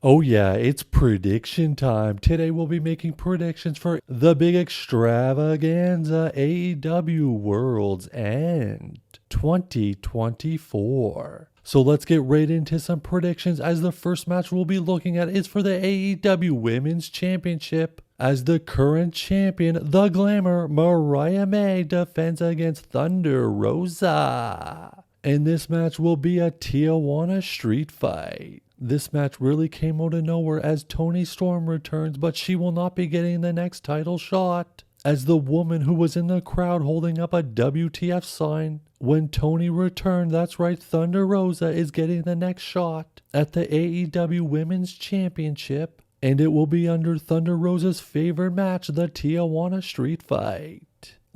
Oh yeah, it's prediction time. Today we'll be making predictions for the big extravaganza AEW Worlds End 2024. So let's get right into some predictions, as the first match we'll be looking at is for the AEW Women's Championship, as the current champion, the Glamour, Mariah May, defends against Thunder Rosa. And this match will be a Tijuana street fight. This match really came out of nowhere as Toni Storm returns, but she will not be getting the next title shot, as the woman who was in the crowd holding up a WTF sign when Toni returned, that's right, Thunder Rosa is getting the next shot at the AEW Women's Championship, and it will be under Thunder Rosa's favorite match, the Tijuana street fight.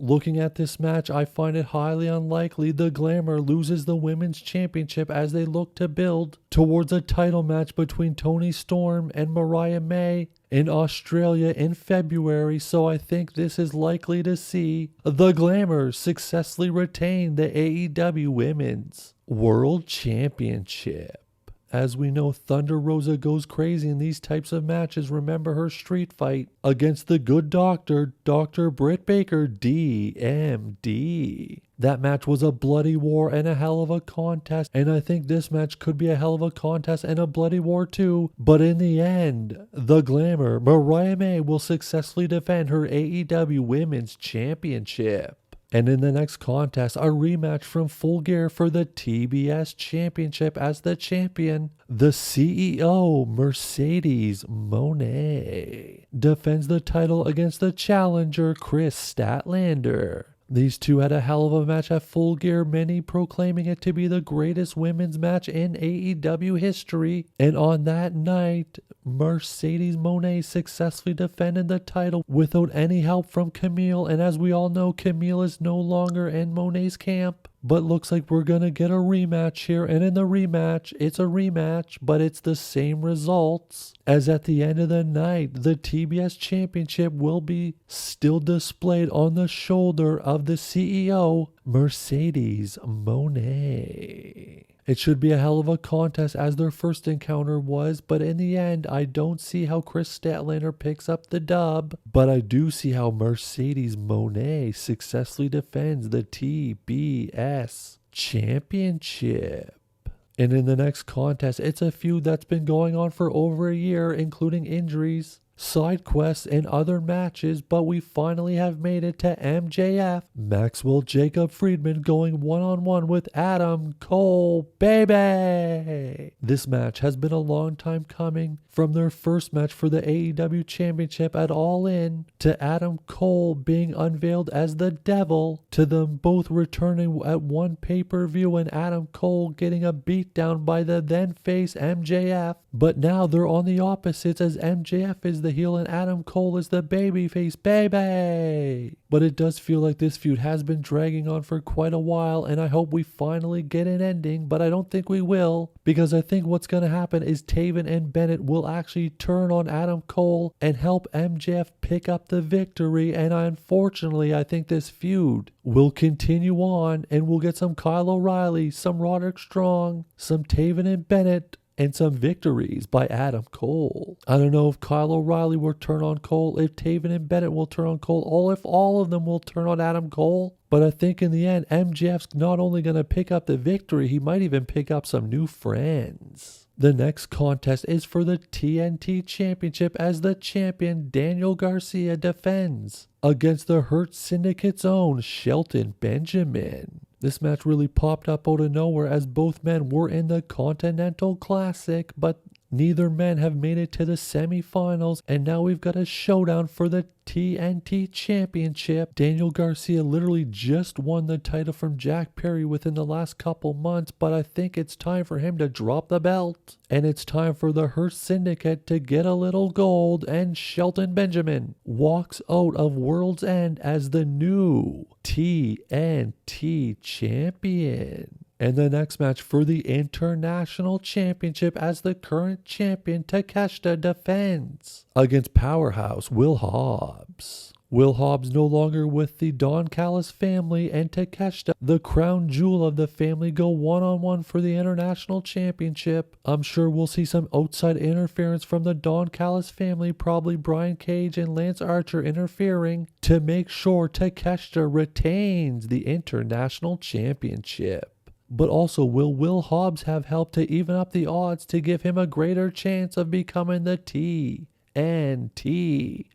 Looking at this match, I find it highly unlikely the Glamour loses the Women's Championship, as they look to build towards a title match between Toni Storm and Mariah May in Australia in February, so I think this is likely to see the Glamour successfully retain the AEW Women's World Championship. As we know, Thunder Rosa goes crazy in these types of matches. Remember her street fight against the Good Doctor, Dr. Britt Baker, DMD. That match was a bloody war and a hell of a contest, and I think this match could be a hell of a contest and a bloody war too. But in the end, the Glamour, Mariah May, will successfully defend her AEW Women's Championship. And in the next contest, a rematch from Full Gear for the TBS Championship, as the champion, the CEO, Mercedes Moné, defends the title against the challenger, Chris Statlander. These two had a hell of a match at Full Gear, many proclaiming it to be the greatest women's match in AEW history. And on that night, Mercedes Moné successfully defended the title without any help from Camille. And as we all know, Camille is no longer in Moné's camp. But looks like we're going to get a rematch here. And in the rematch, it's a rematch, but it's the same results. As at the end of the night, the TBS Championship will be still displayed on the shoulder of the CEO, Mercedes Moné. It should be a hell of a contest, as their first encounter was, but in the end, I don't see how Chris Statlander picks up the dub, but I do see how Mercedes Moné successfully defends the TBS Championship. And in the next contest, it's a feud that's been going on for over a year, including injuries, side quests, and other matches, but we finally have made it to MJF, Maxwell Jacob Friedman, going one-on-one with Adam Cole, baby! This match has been a long time coming, from their first match for the AEW Championship at All In, to Adam Cole being unveiled as the Devil, to them both returning at one pay-per-view and Adam Cole getting a beatdown by the then-face MJF. But now they're on the opposites, as MJF is the heel and Adam Cole is the babyface, baby! But it does feel like this feud has been dragging on for quite a while, and I hope we finally get an ending, but I don't think we will, because I think what's going to happen is Taven and Bennett will actually turn on Adam Cole and help MJF pick up the victory, and unfortunately I think this feud will continue on, and we'll get some Kyle O'Reilly, some Roderick Strong, some Taven and Bennett, and some victories by Adam Cole. I don't know if Kyle O'Reilly will turn on Cole, if Taven and Bennett will turn on Cole, or if all of them will turn on Adam Cole. But I think in the end, MJF's not only going to pick up the victory, he might even pick up some new friends. The next contest is for the TNT Championship, as the champion Daniel Garcia defends against the Hurt Syndicate's own Shelton Benjamin. This match really popped up out of nowhere, as both men were in the Continental Classic, but neither men have made it to the semifinals, and now we've got a showdown for the TNT Championship. Daniel Garcia literally just won the title from Jack Perry within the last couple months, but I think it's time for him to drop the belt. And it's time for the Hurt Syndicate to get a little gold, and Shelton Benjamin walks out of World's End as the new TNT Champion. And the next match for the International Championship, as the current champion Takeshita defends against Powerhouse Will Hobbs. Will Hobbs no longer with the Don Callis family, and Takeshita, the crown jewel of the family, go one-on-one for the International Championship. I'm sure we'll see some outside interference from the Don Callis family, probably Brian Cage and Lance Archer interfering to make sure Takeshita retains the International Championship. But also, will Hobbs have help to even up the odds to give him a greater chance of becoming the TNT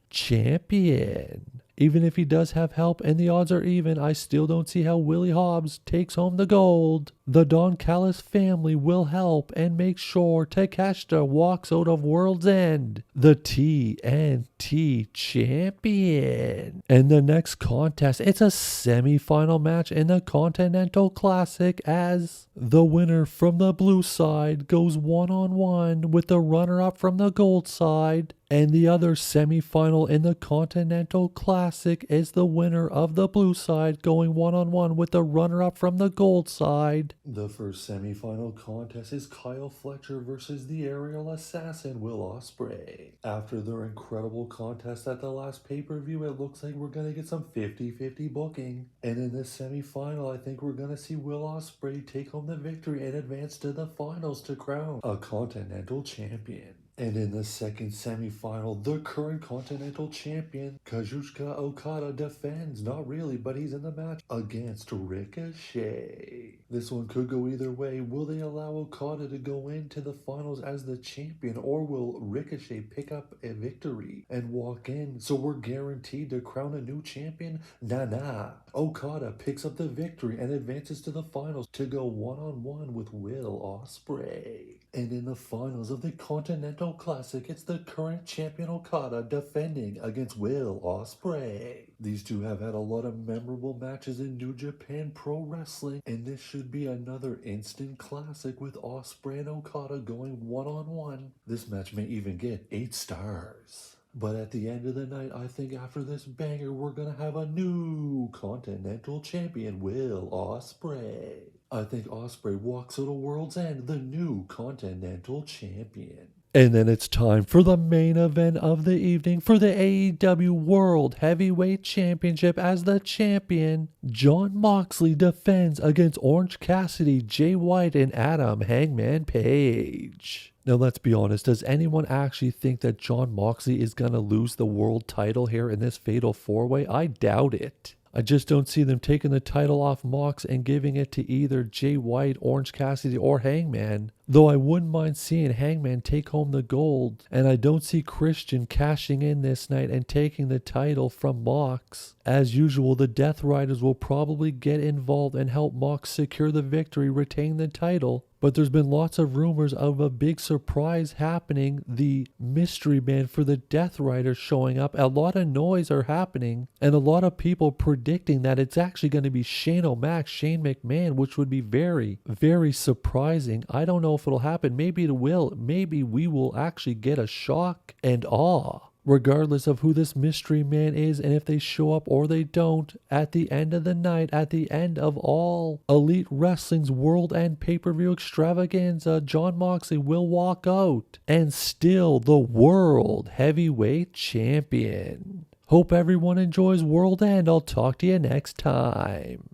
champion? Even if he does have help and the odds are even, I still don't see how Willie Hobbs takes home the gold. The Don Callis family will help and make sure Takeshita walks out of World's End the TNT champion. And the next contest, it's a semi-final match in the Continental Classic, as the winner from the blue side goes one-on-one with the runner-up from the gold side. And the other semi-final in the Continental Classic is the winner of the blue side going one-on-one with the runner-up from the gold side. The first semi-final contest is Kyle Fletcher versus the aerial assassin Will Ospreay. After their incredible contest at the last pay-per-view, it looks like we're going to get some 50-50 booking. And in this semi-final, I think we're going to see Will Ospreay take home the victory and advance to the finals to crown a Continental Champion. And in the second semi-final, the current Continental Champion, Kazuchika Okada, defends, not really, but he's in the match, against Ricochet. This one could go either way. Will they allow Okada to go into the finals as the champion, or will Ricochet pick up a victory and walk in? So we're guaranteed to crown a new champion? Nah. Okada picks up the victory and advances to the finals to go one-on-one with Will Ospreay. And in the finals of the Continental Classic, it's the current champion Okada defending against Will Ospreay. These two have had a lot of memorable matches in New Japan Pro Wrestling, and this should be another instant classic with Ospreay and Okada going one-on-one. This match may even get 8 stars. But at the end of the night, I think after this banger, we're going to have a new Continental Champion, Will Ospreay. I think Ospreay walks out of World's End, the new Continental Champion. And then it's time for the main event of the evening for the AEW World Heavyweight Championship. As the champion, Jon Moxley defends against Orange Cassidy, Jay White, and Adam Hangman Page. Now let's be honest, does anyone actually think that Jon Moxley is going to lose the world title here in this Fatal 4-Way? I doubt it. I just don't see them taking the title off Mox and giving it to either Jay White, Orange Cassidy, or Hangman. Though I wouldn't mind seeing Hangman take home the gold. And I don't see Christian cashing in this night and taking the title from Mox. As usual, the Death Riders will probably get involved and help Mox secure the victory, retain the title. But there's been lots of rumors of a big surprise happening. The mystery man for the Death Riders showing up. A lot of noise are happening. And a lot of people predicting that it's actually going to be Shane O'Mac, Shane McMahon, which would be very, very surprising. I don't know if it'll happen. Maybe it will. Maybe we will actually get a shock and awe, regardless of who this mystery man is and if they show up or they don't. At the end of the night, at the end of all Elite Wrestling's World End pay-per-view extravaganza, Jon Moxley will walk out and still the World Heavyweight Champion. Hope everyone enjoys World End. I'll talk to you next time.